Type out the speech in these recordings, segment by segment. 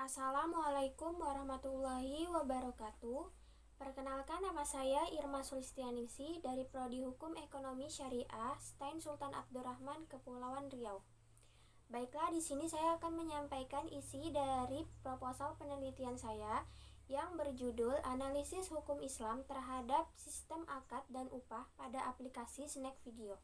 Assalamualaikum warahmatullahi wabarakatuh. Perkenalkan, nama saya Irma Sulistianingsih dari Prodi Hukum Ekonomi Syariah STAIN Sultan Abdurrahman, Kepulauan Riau. Baiklah, di sini saya akan menyampaikan isi dari proposal penelitian saya yang berjudul Analisis Hukum Islam terhadap Sistem Akad dan Upah pada Aplikasi Snack Video.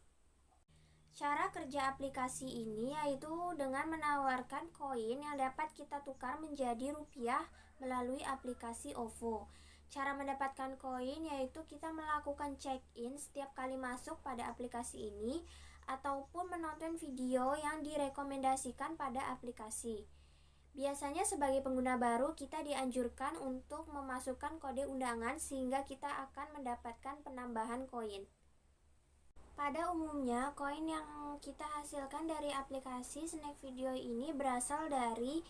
Cara kerja aplikasi ini yaitu dengan menawarkan koin yang dapat kita tukar menjadi rupiah melalui aplikasi OVO. Cara mendapatkan koin yaitu kita melakukan check-in setiap kali masuk pada aplikasi ini ataupun menonton video yang direkomendasikan pada aplikasi. Biasanya sebagai pengguna baru kita dianjurkan untuk memasukkan kode undangan sehingga kita akan mendapatkan penambahan koin. Pada umumnya, koin yang kita hasilkan dari aplikasi Snack Video ini berasal dari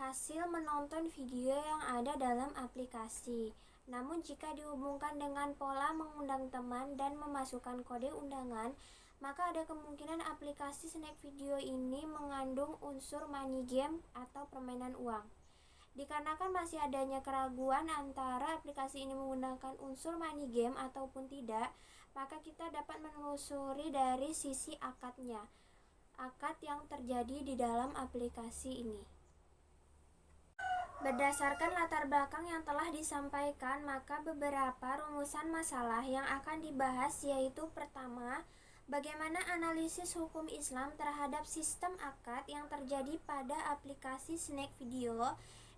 hasil menonton video yang ada dalam aplikasi. Namun jika dihubungkan dengan pola mengundang teman dan memasukkan kode undangan, maka ada kemungkinan aplikasi Snack Video ini mengandung unsur money game atau permainan uang. Dikarenakan masih adanya keraguan antara aplikasi ini menggunakan unsur money game ataupun tidak, maka kita dapat menelusuri dari sisi akadnya, akad yang terjadi di dalam aplikasi ini. Berdasarkan latar belakang yang telah disampaikan, maka beberapa rumusan masalah yang akan dibahas yaitu pertama, bagaimana analisis hukum Islam terhadap sistem akad yang terjadi pada aplikasi Snack Video.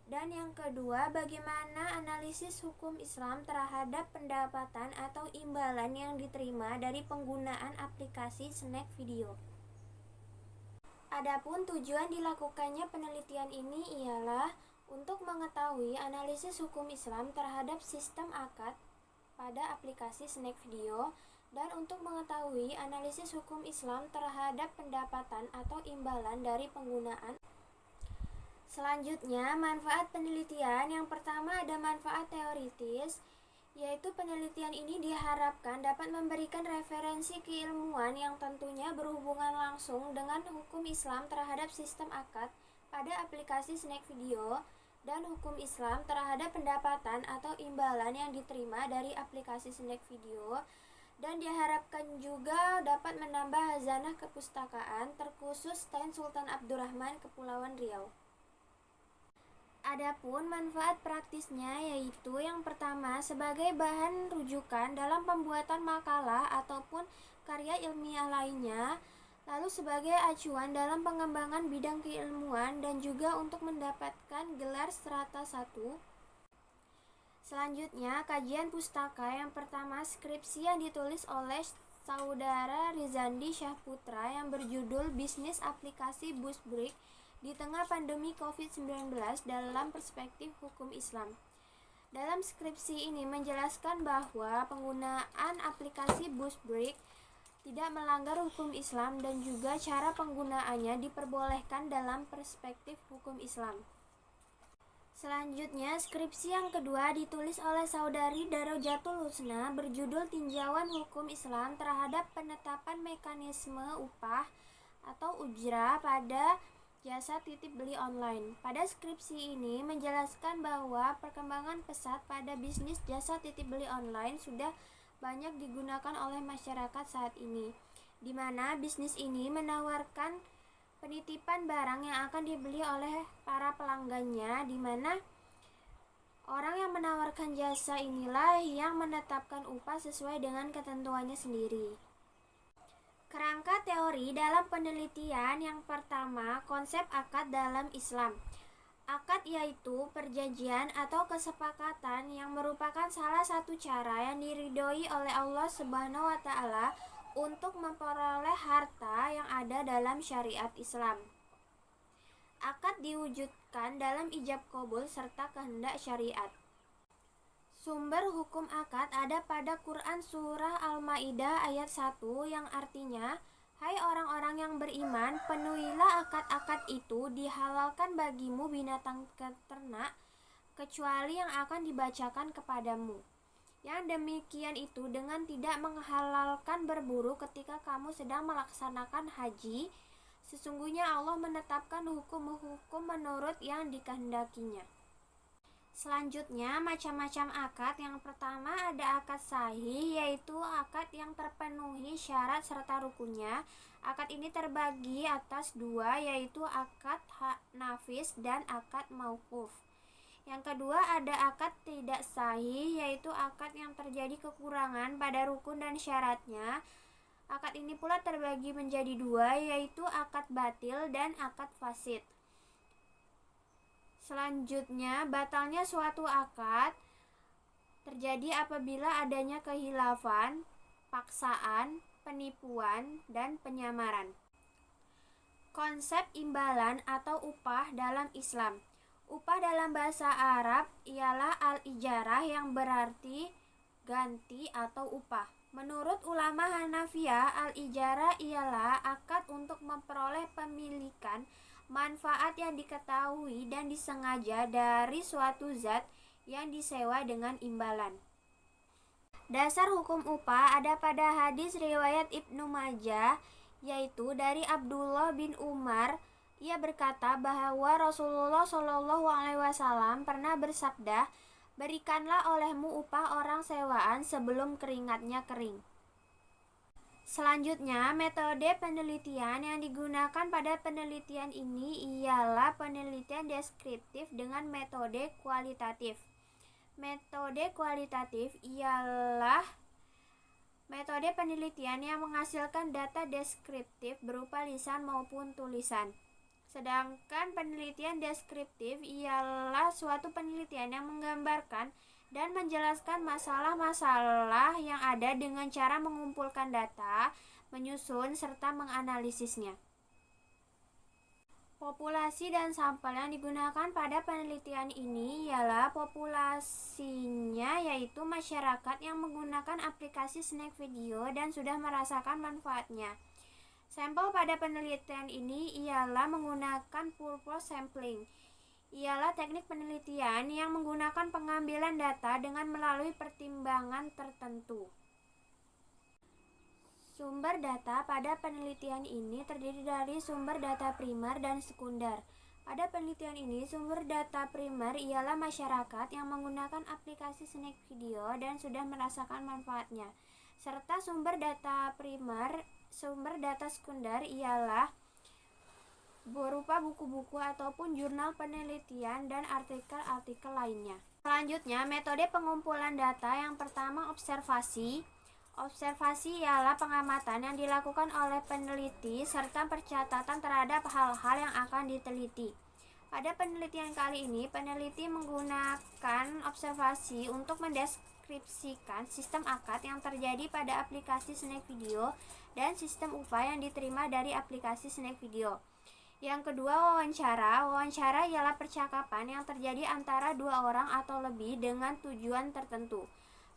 Dan yang kedua, bagaimana analisis hukum Islam terhadap pendapatan atau imbalan yang diterima dari penggunaan aplikasi Snack Video. Adapun tujuan dilakukannya penelitian ini ialah untuk mengetahui analisis hukum Islam terhadap sistem akad pada aplikasi Snack Video dan untuk mengetahui analisis hukum Islam terhadap pendapatan atau imbalan dari penggunaan. Selanjutnya, manfaat penelitian. Yang pertama ada manfaat teoritis, yaitu penelitian ini diharapkan dapat memberikan referensi keilmuan yang tentunya berhubungan langsung dengan hukum Islam terhadap sistem akad pada aplikasi Snack Video dan hukum Islam terhadap pendapatan atau imbalan yang diterima dari aplikasi Snack Video, dan diharapkan juga dapat menambah khazanah kepustakaan terkhusus STAIN Sultan Abdurrahman, Kepulauan Riau. Adapun manfaat praktisnya yaitu yang pertama sebagai bahan rujukan dalam pembuatan makalah ataupun karya ilmiah lainnya, lalu sebagai acuan dalam pengembangan bidang keilmuan dan juga untuk mendapatkan gelar strata 1. Selanjutnya, kajian pustaka. Yang pertama, skripsi yang ditulis oleh Saudara Rizandi Syahputra yang berjudul Bisnis Aplikasi Buzzbrick di tengah pandemi COVID-19 dalam perspektif hukum Islam. Dalam skripsi ini menjelaskan bahwa penggunaan aplikasi Buzzbrick tidak melanggar hukum Islam dan juga cara penggunaannya diperbolehkan dalam perspektif hukum Islam. Selanjutnya, skripsi yang kedua ditulis oleh Saudari Darojatul Husna berjudul Tinjauan Hukum Islam terhadap Penetapan Mekanisme Upah atau Ujrah pada Jasa Titip Beli Online. Pada skripsi ini menjelaskan bahwa perkembangan pesat pada bisnis jasa titip beli online sudah banyak digunakan oleh masyarakat saat ini, di mana bisnis ini menawarkan penitipan barang yang akan dibeli oleh para pelanggannya, di mana orang yang menawarkan jasa inilah yang menetapkan upah sesuai dengan ketentuannya sendiri. Kerangka teori dalam penelitian. Yang pertama, konsep akad dalam Islam. Akad yaitu perjanjian atau kesepakatan yang merupakan salah satu cara yang diridhoi oleh Allah Subhanahu wa Ta'ala untuk memperoleh harta yang ada dalam syariat Islam. Akad diwujudkan dalam ijab qabul serta kehendak syariat. Sumber hukum akad ada pada Quran Surah Al-Ma'idah ayat 1 yang artinya, hai orang-orang yang beriman, penuhilah akad-akad itu, dihalalkan bagimu binatang ternak, kecuali yang akan dibacakan kepadamu. Yang demikian itu dengan tidak menghalalkan berburu ketika kamu sedang melaksanakan haji, Sesungguhnya Allah menetapkan hukum-hukum menurut yang dikehendakinya. Selanjutnya, macam-macam akad. Yang pertama ada akad sahih, yaitu akad yang terpenuhi syarat serta rukunnya. Akad ini terbagi atas dua, yaitu akad nafis dan akad mauquf. Yang kedua ada akad tidak sahih, yaitu akad yang terjadi kekurangan pada rukun dan syaratnya. Akad ini pula terbagi menjadi dua, yaitu akad batil dan akad fasid. Selanjutnya, batalnya suatu akad terjadi apabila adanya khilafan, paksaan, penipuan, dan penyamaran. Konsep imbalan atau upah dalam Islam. Upah dalam bahasa Arab ialah al-ijarah yang berarti ganti atau upah. Menurut ulama Hanafiyah, al-ijarah ialah akad untuk memperoleh pemilikan manfaat yang diketahui dan disengaja dari suatu zat yang disewa dengan imbalan. Dasar hukum upah ada pada hadis riwayat Ibnu Majah, yaitu dari Abdullah bin Umar. Ia berkata bahwa Rasulullah SAW pernah bersabda, "Berikanlah olehmu upah orang sewaan sebelum keringatnya kering." Selanjutnya, metode penelitian yang digunakan pada penelitian ini ialah penelitian deskriptif dengan metode kualitatif. Metode kualitatif ialah metode penelitian yang menghasilkan data deskriptif berupa lisan maupun tulisan. Sedangkan penelitian deskriptif ialah suatu penelitian yang menggambarkan dan menjelaskan masalah-masalah yang ada dengan cara mengumpulkan data, menyusun, serta menganalisisnya. Populasi dan sampel yang digunakan pada penelitian ini ialah populasinya, yaitu masyarakat yang menggunakan aplikasi snack video dan sudah merasakan manfaatnya. Sampel pada penelitian ini ialah menggunakan purpose sampling. Ialah teknik penelitian yang menggunakan pengambilan data dengan melalui pertimbangan tertentu. Sumber data pada penelitian ini terdiri dari sumber data primer dan sekunder. Pada penelitian ini, sumber data primer ialah masyarakat yang menggunakan aplikasi snack video dan sudah merasakan manfaatnya. Serta sumber data sekunder ialah berupa buku-buku ataupun jurnal penelitian dan artikel-artikel lainnya. Selanjutnya, metode pengumpulan data. Yang pertama, observasi. Observasi ialah pengamatan yang dilakukan oleh peneliti serta percatatan terhadap hal-hal yang akan diteliti. Pada penelitian kali ini, peneliti menggunakan observasi untuk mendeskripsikan sistem akad yang terjadi pada aplikasi snack video dan sistem upah yang diterima dari aplikasi snack video. Yang kedua, wawancara. Wawancara ialah percakapan yang terjadi antara dua orang atau lebih dengan tujuan tertentu.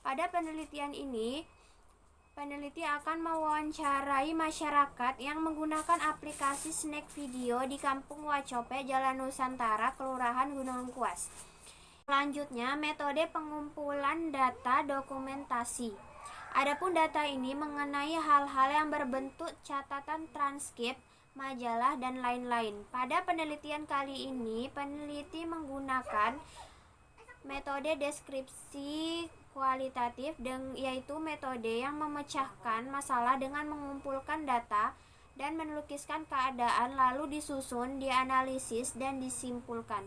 Pada penelitian ini, peneliti akan mewawancarai masyarakat yang menggunakan aplikasi snack video di Kampung Wacope, Jalan Nusantara, Kelurahan Gunung Kuas. Selanjutnya, metode pengumpulan data dokumentasi. Adapun data ini mengenai hal-hal yang berbentuk catatan transkrip, majalah, dan lain-lain. Pada penelitian kali ini, peneliti menggunakan metode deskripsi kualitatif, yaitu metode yang memecahkan masalah dengan mengumpulkan data dan melukiskan keadaan, lalu disusun, dianalisis, dan disimpulkan.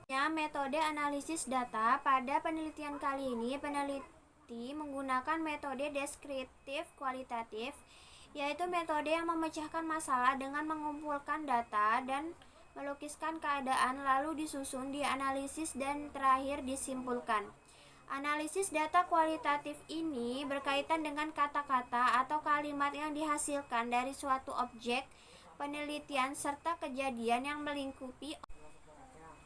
Metode analisis data. Pada penelitian kali ini, peneliti menggunakan metode deskriptif kualitatif, yaitu metode yang memecahkan masalah dengan mengumpulkan data dan melukiskan keadaan, lalu disusun, dianalisis, dan terakhir disimpulkan. Analisis data kualitatif ini berkaitan dengan kata-kata atau kalimat yang dihasilkan dari suatu objek penelitian serta kejadian yang melingkupi.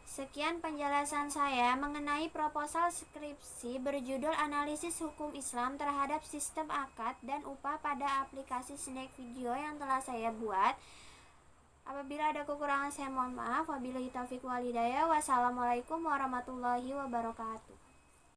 Sekian penjelasan saya mengenai proposal skripsi berjudul Analisis Hukum Islam terhadap Sistem Akad dan Upah pada aplikasi snack video yang telah saya buat. Apabila ada kekurangan saya mohon maaf. Wabillahi taufiq wal hidayah. Wassalamualaikum warahmatullahi wabarakatuh.